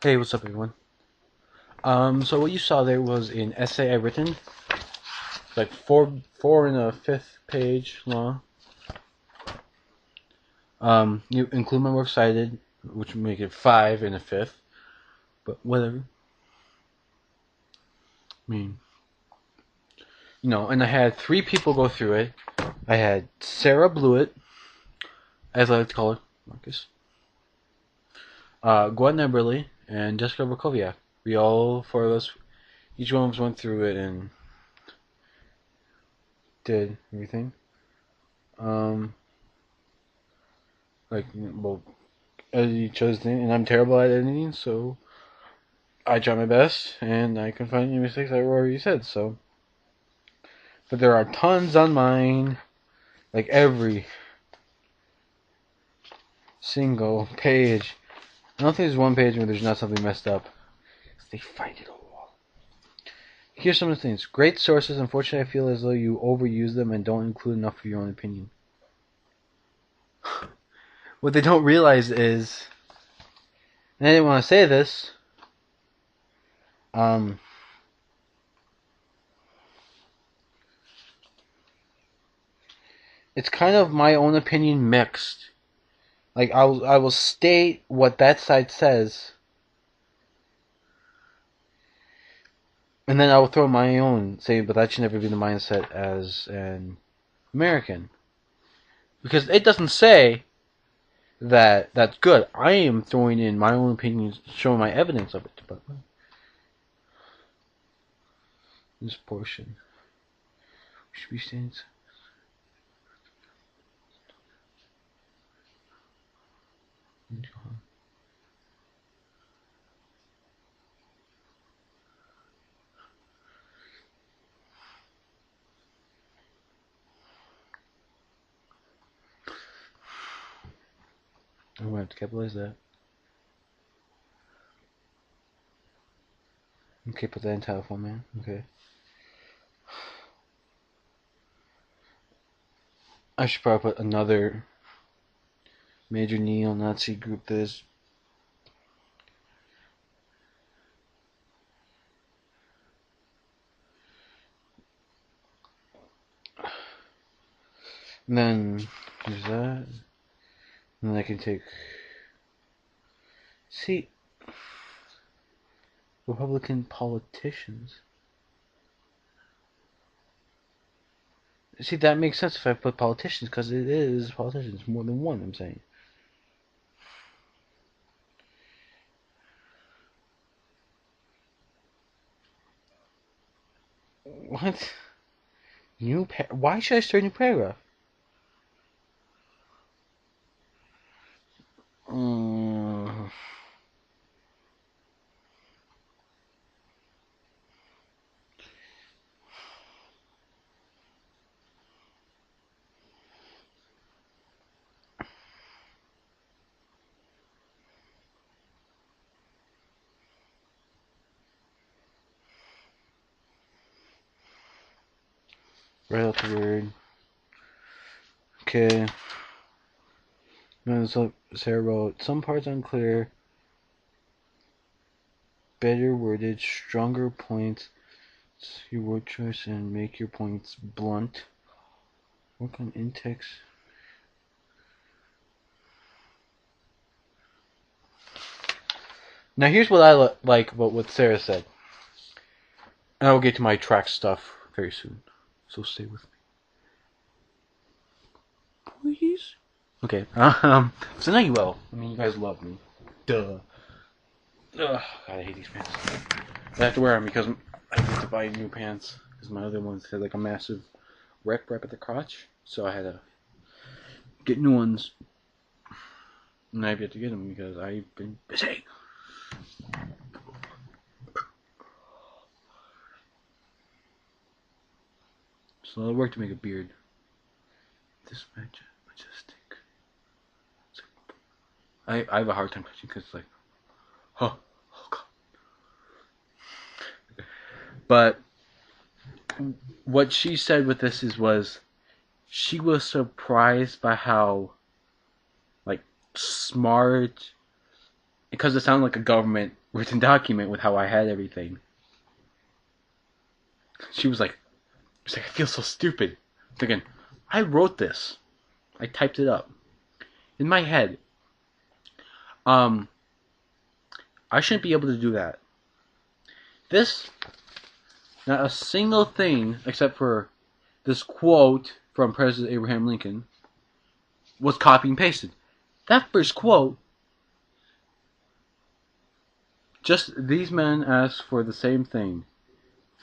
Hey, what's up, everyone? So what you saw there was an essay I written, like four and a fifth page long. You include my works cited, which would make it five and a fifth, but whatever. I mean, and I had three people go through it. I had Sarah Blewett, as I like to call her, Marcus, Gwen Eberly, and Jessica Rakoviak. We all four of us, each one of us went through it and did everything. Um, well, each other's thing, and I'm terrible at editing, so I try my best, and I can find any mistakes I already said. So, but there are tons on mine, like every single page. I don't think there's one page where there's not something messed up. They find it all. Here's some of the things. Great sources. Unfortunately, I feel as though you overuse them and don't include enough of your own opinion. What they don't realize is, and I didn't want to say this, it's kind of my own opinion mixed. Like I will state what that site says, and then I will throw my own, say, but that should never be the mindset as an American, because it doesn't say that that's good. I am throwing in my own opinions, showing my evidence of it. But this portion should be saying. I'm gonna have to capitalize that. Okay, put that in title format. Okay. I should probably put another major neo-Nazi group that is. And then there's that. And then I can take. See, Republican politicians. See, that makes sense if I put politicians, because it is politicians, more than one, I'm saying. What? Why should I start a new paragraph? Mm. Write out the word. Okay. So Sarah wrote, some parts unclear, better worded, stronger points, your word choice, and make your points blunt. Work on in-text. Now here's what I like about what Sarah said. And I will get to my track stuff very soon. So stay with me. Please? Okay, so now you will. I mean, you guys love me. Duh. Ugh, God, I hate these pants. I have to wear them because I need to buy new pants. Because my other ones had like a massive rip right at the crotch. So I had to get new ones. And I've yet to get them because I've been busy. So it'll work to make a beard. This majestic. I have a hard time touching because it's like, oh God. But what she said with this was she was surprised by how like smart, because it sounded like a government written document with how I had everything. She was like, I feel so stupid. Thinking, I wrote this. I typed it up. In my head. I shouldn't be able to do that. This, not a single thing, except for this quote from President Abraham Lincoln, was copy and pasted. That first quote, just these men ask for the same thing.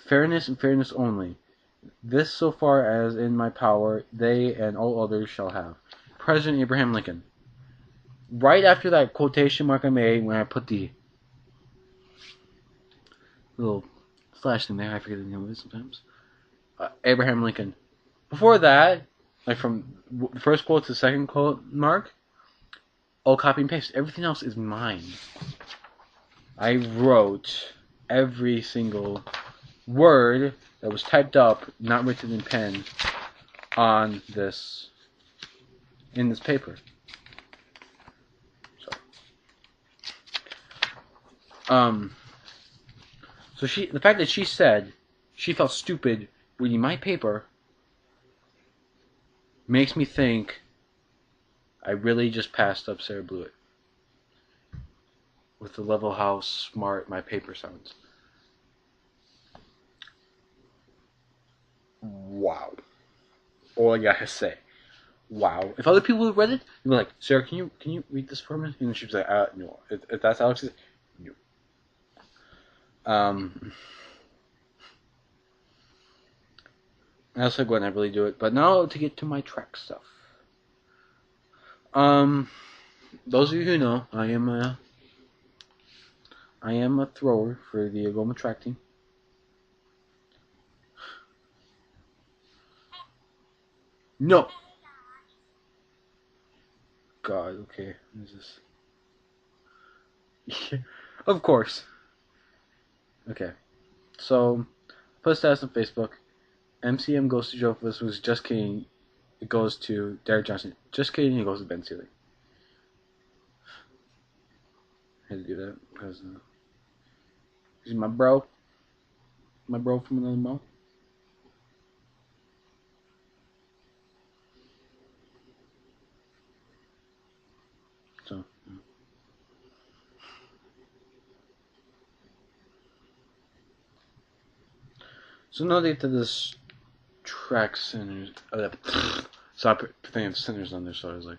Fairness and fairness only. This so far as in my power, they and all others shall have. President Abraham Lincoln. Right after that quotation mark I made, when I put the little slash thing there, I forget the name of it sometimes. Abraham Lincoln. Before that, like from the first quote to the second quote mark, all copy and paste. Everything else is mine. I wrote every single word that was typed up, not written in pen, on this, in this paper. So the fact that she said she felt stupid reading my paper makes me think I really just passed up Sarah Blewett with the level how smart my paper sounds. Wow. All I gotta say. Wow. If other people read it, they'd be like, Sarah, can you read this for me? And she'd be like, no. If that's Alex's, no. I also go and I really do it. But now to get to my track stuff. Those of you who know, I am a thrower for the Agoma track team. No. God, okay. What is this? Of course. Okay. So, post status on Facebook. MCM goes to Joe Fliss was just kidding. It goes to Derek Johnson. Just kidding. It goes to Ben Seeley. I had to do that because he's my bro. My bro from another mom. So. So now they get to this track centers. So I put thinking of centers on there, so I was like.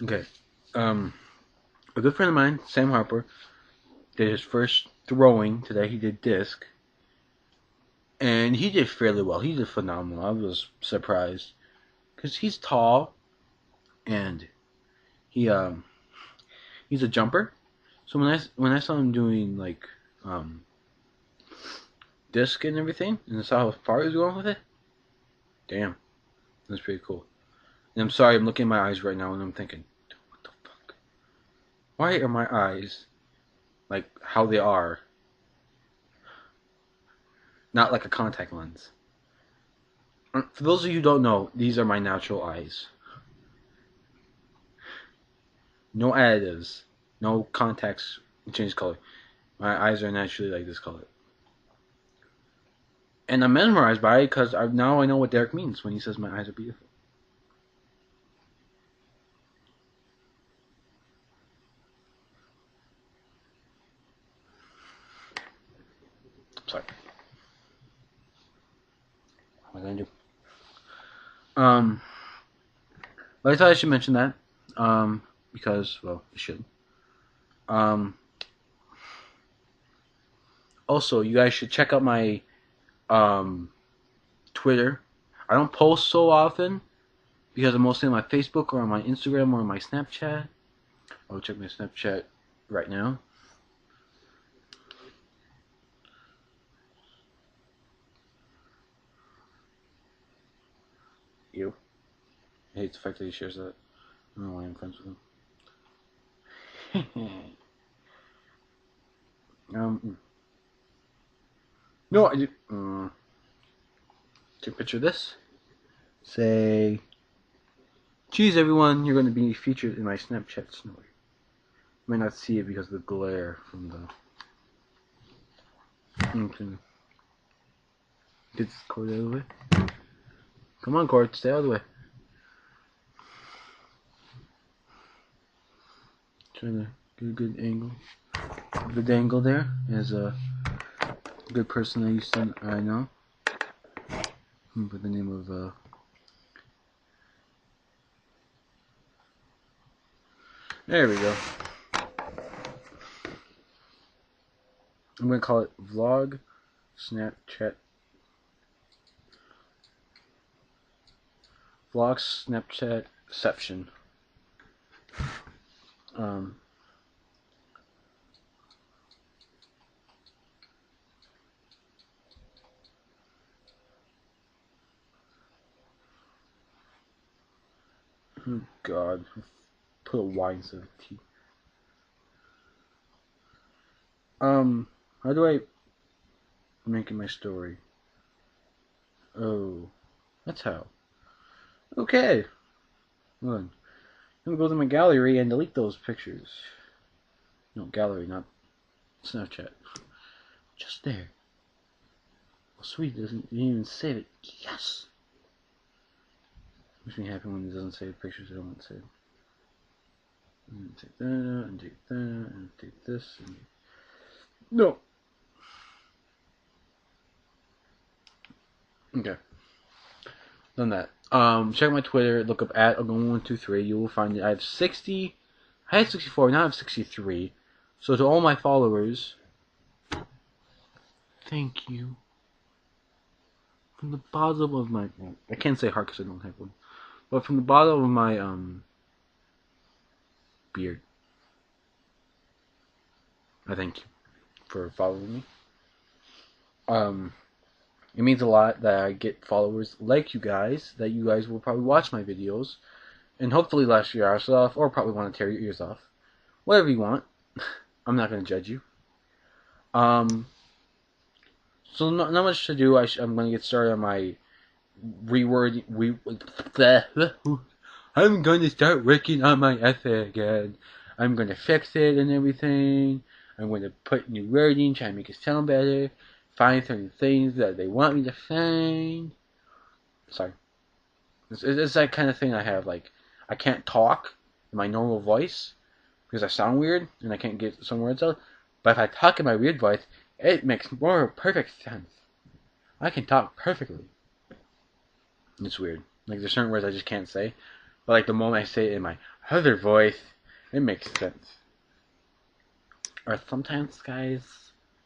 Okay. A good friend of mine, Sam Harper, did his first throwing today. He did disc. And he did fairly well. He did phenomenal. I was surprised. Because he's tall. And he's a jumper. So when I saw him doing like disc and everything, and I saw how far he was going with it, damn, that's pretty cool. And I'm sorry, I'm looking at my eyes right now, and I'm thinking, what the fuck? Why are my eyes like how they are? Not like a contact lens. For those of you who don't know, these are my natural eyes. No additives, no contacts change color. My eyes are naturally like this color. And I'm mesmerized by it because now I know what Derek means when he says my eyes are beautiful. Sorry. What am I gonna do? But I thought I should mention that. Because, well, I should. Also, you guys should check out my Twitter. I don't post so often because I'm mostly on my Facebook or on my Instagram or on my Snapchat. I'll check my Snapchat right now. Ew. I hate the fact that he shares that. I don't know why I'm friends with him. No, I do. Take a picture of this. Say, cheese everyone, you're going to be featured in my Snapchat story. You might not see it because of the glare from the... Okay. Get this cord out of the way. Come on, cord, stay out of the way. Trying to get a good angle. Good angle there is a good person I know. Put the name of there we go. I'm gonna call it Vlog Snapchat. Vlog Snapchatception. Oh God, put a Y instead of a T. How do I make it my story? Oh, that's how. Okay. Hold on. I'm gonna go to my gallery and delete those pictures. No, gallery, not Snapchat. Just there. Oh, sweet, didn't even save it. Yes! Makes me happy when it doesn't save pictures I don't want saved. And take that, and take that, and take this, and... No! Okay. Done that. Check my Twitter, look up at @Ogum123. You will find it. I have 60. I had 64, now I have 63. So to all my followers, thank you. From the bottom of my... I can't say heart because I don't have one. But from the bottom of my beard, I thank you for following me. It means a lot that I get followers like you guys, that you guys will probably watch my videos, and hopefully laugh your ass off, or probably want to tear your ears off. Whatever you want. I'm not going to judge you. So not much to do. I'm going to get started on my I'm going to start working on my essay again. I'm going to fix it and everything. I'm going to put new wording, try to make it sound better. Find certain things that they want me to find. Sorry. It's that kind of thing I have. Like, I can't talk in my normal voice because I sound weird and I can't get some words out. But if I talk in my weird voice, it makes more perfect sense. I can talk perfectly. It's weird. Like, there's certain words I just can't say. But, like, the moment I say it in my other voice, it makes sense. Or sometimes, guys,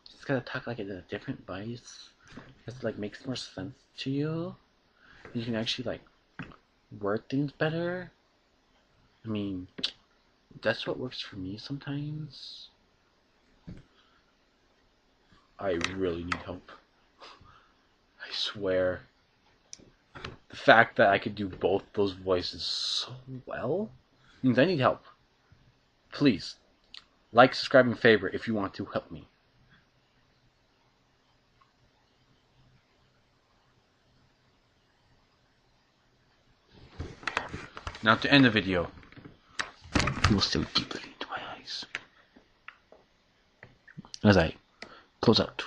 you just gotta talk, like, in a different voice. Just, like, makes more sense to you. You can actually, like, word things better. I mean, that's what works for me sometimes. I really need help. I swear. The fact that I could do both those voices so well means I need help. Please, like, subscribe, and favorite if you want to help me. Now to end the video, you will stare deeply into my eyes as I close out.